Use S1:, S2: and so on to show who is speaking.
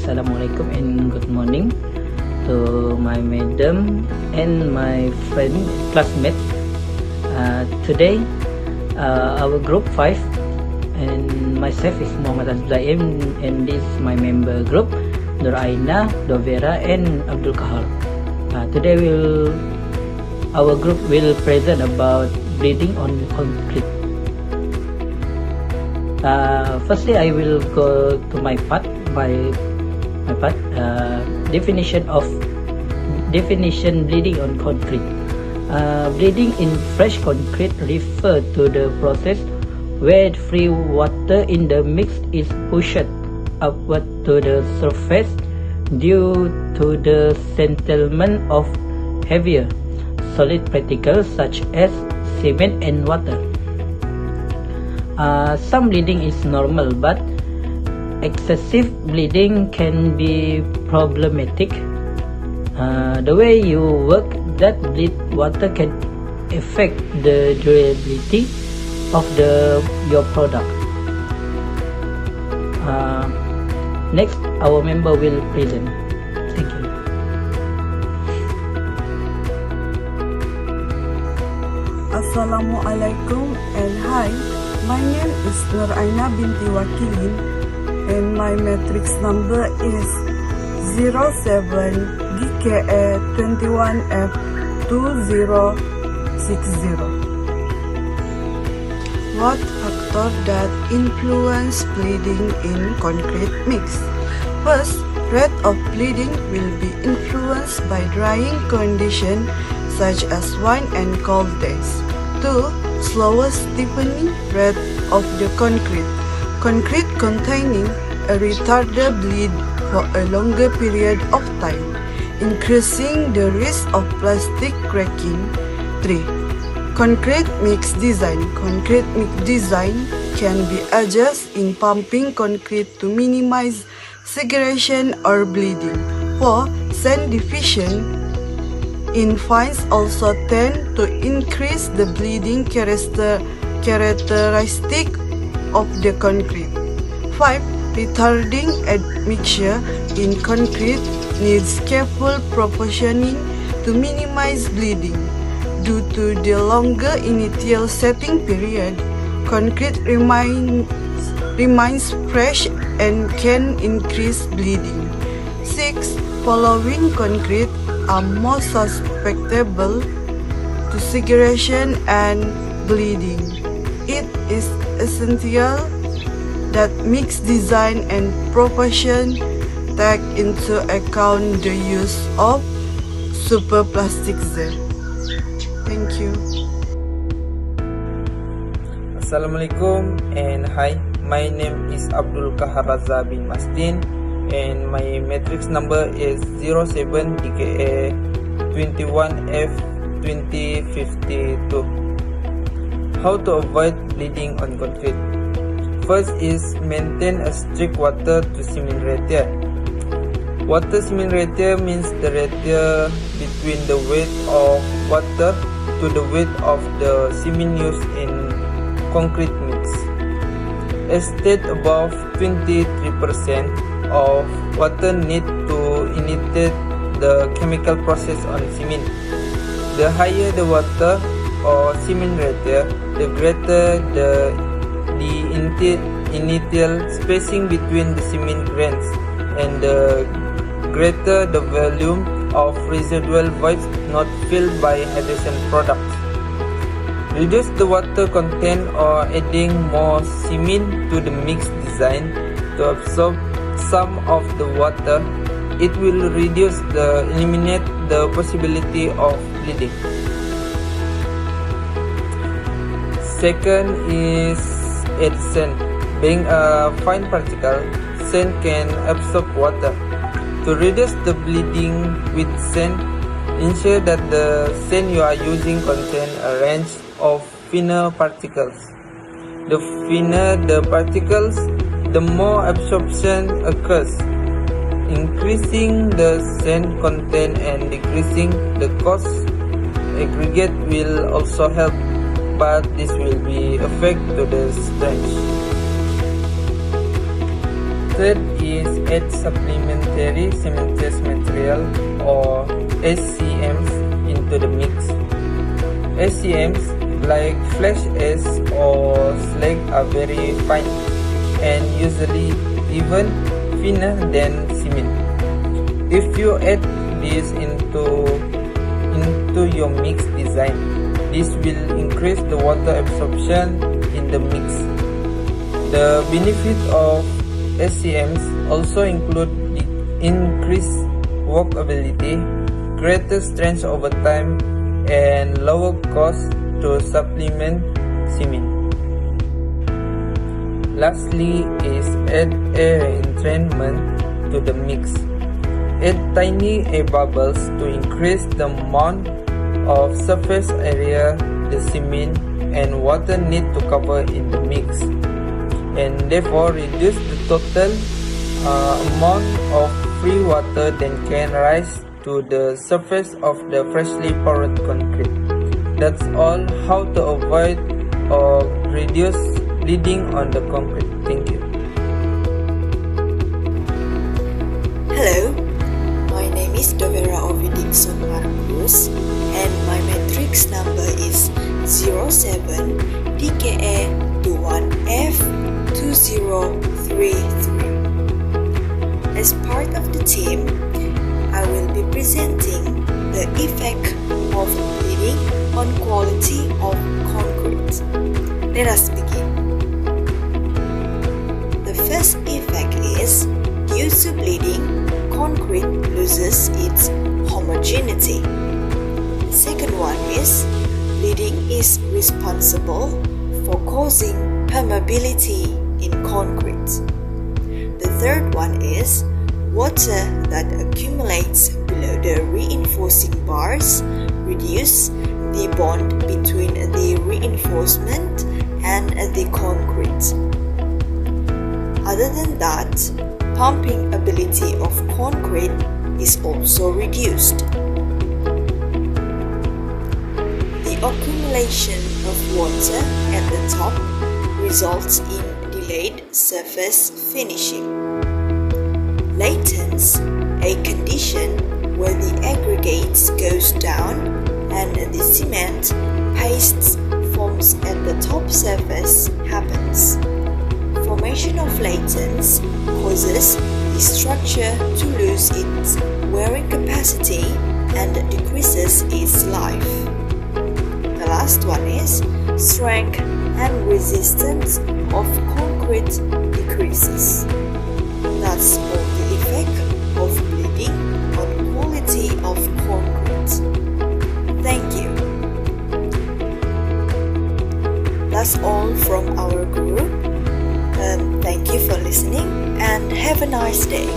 S1: Assalamualaikum and good morning to my madam and my friend, classmate. Today, our group 5 and myself is Hazmie Za'im, and this is my member group, Ainah, Doverah and Qahhar. Today our group will present about bleeding on concrete. Firstly, I will go to my part. Definition bleeding on concrete. Bleeding in fresh concrete refer to the process where free water in the mix is pushed upward to the surface due to the settlement of heavier solid particles such as cement and water. Some bleeding is normal, but excessive bleeding can be problematic. The way you work that bleed water can affect the durability of your product. Next, our member will present. Thank you.
S2: Assalamualaikum and hi. My name is Ainah Wakilin and my matrix number is 07DKA21F2060. What factor that influence bleeding in concrete mix? First, rate of bleeding will be influenced by drying condition such as warm and cold days. 2. Slower stiffening rate of the concrete. Concrete containing a retarded bleed for a longer period of time, increasing the risk of plastic cracking. 3. Concrete mix design. Concrete mix design can be adjusted in pumping concrete to minimize segregation or bleeding. 4. Sand diffusion in fines also tend to increase the bleeding characteristic of the concrete. 5. Retarding admixture in concrete needs careful proportioning to minimize bleeding. Due to the longer initial setting period, concrete remains fresh and can increase bleeding. 6. Following concrete are more susceptible to segregation and bleeding. It is essential that mix design and proportion take into account the use of superplastics. Thank you.
S3: Assalamualaikum and hi. My name is Qahhar Raza bin Masdin and my matrix number is 07DKA21F2052. How to avoid bleeding on concrete? First is maintain a strict water to cement ratio. Water cement ratio means the ratio between the weight of water to the weight of the cement used in concrete mix. A state above 23% of water need to initiate the chemical process on cement. The higher the water or cement ratio, the greater the initial spacing between the cement grains and the greater the volume of residual voids not filled by hydration products. Reduce the water content or adding more cement to the mix design to absorb some of the water. It will eliminate the possibility of bleeding. Second is add sand. Being a fine particle, sand can absorb water. To reduce the bleeding with sand, ensure that the sand you are using contains a range of finer particles. The thinner the particles, the more absorption occurs, increasing the sand content and decreasing the cost. Aggregate will also help, but this will be affect to the strength. third is add supplementary cementitious material or SCMs into the mix. SCMs like flash ash or slag are very fine and usually even thinner than cement. If you add this into your mix design, this will increase the water absorption in the mix. The benefit of SCMs also include the increased workability, greater strength over time, and lower cost to supplement cement. Lastly is add air entrainment to the mix. Add tiny air bubbles to increase the amount of surface area the cement and water need to cover in the mix, and therefore reduce the total amount of free water that can rise to the surface of the freshly poured concrete. That's all how to avoid or reduce bleeding on the concrete. Thank you.
S4: Hello, my name is Doverah Ove Dixon and my matrix number is 07 DKE 21F 2033. As part of the team, I will be presenting the effect of bleeding on quality of concrete. Let us begin. The first effect is, due to bleeding, concrete loses its homogeneity. The second one is, bleeding is responsible for causing permeability in concrete. The third one is, water that accumulates below the reinforcing bars reduce the bond between the reinforcement and the concrete. Other than that, pumping ability of concrete is also reduced. The accumulation of water at the top results in delayed surface finishing. Latence, a condition where the aggregates goes down and the cement paste forms at the top surface happens. Formation of latence causes the structure to lose its wearing capacity and decreases its life. The last one is, strength and resistance of concrete decreases. That's all the effect of bleeding on quality of concrete. Thank you. That's all from our group. Thank you for listening and have a nice day.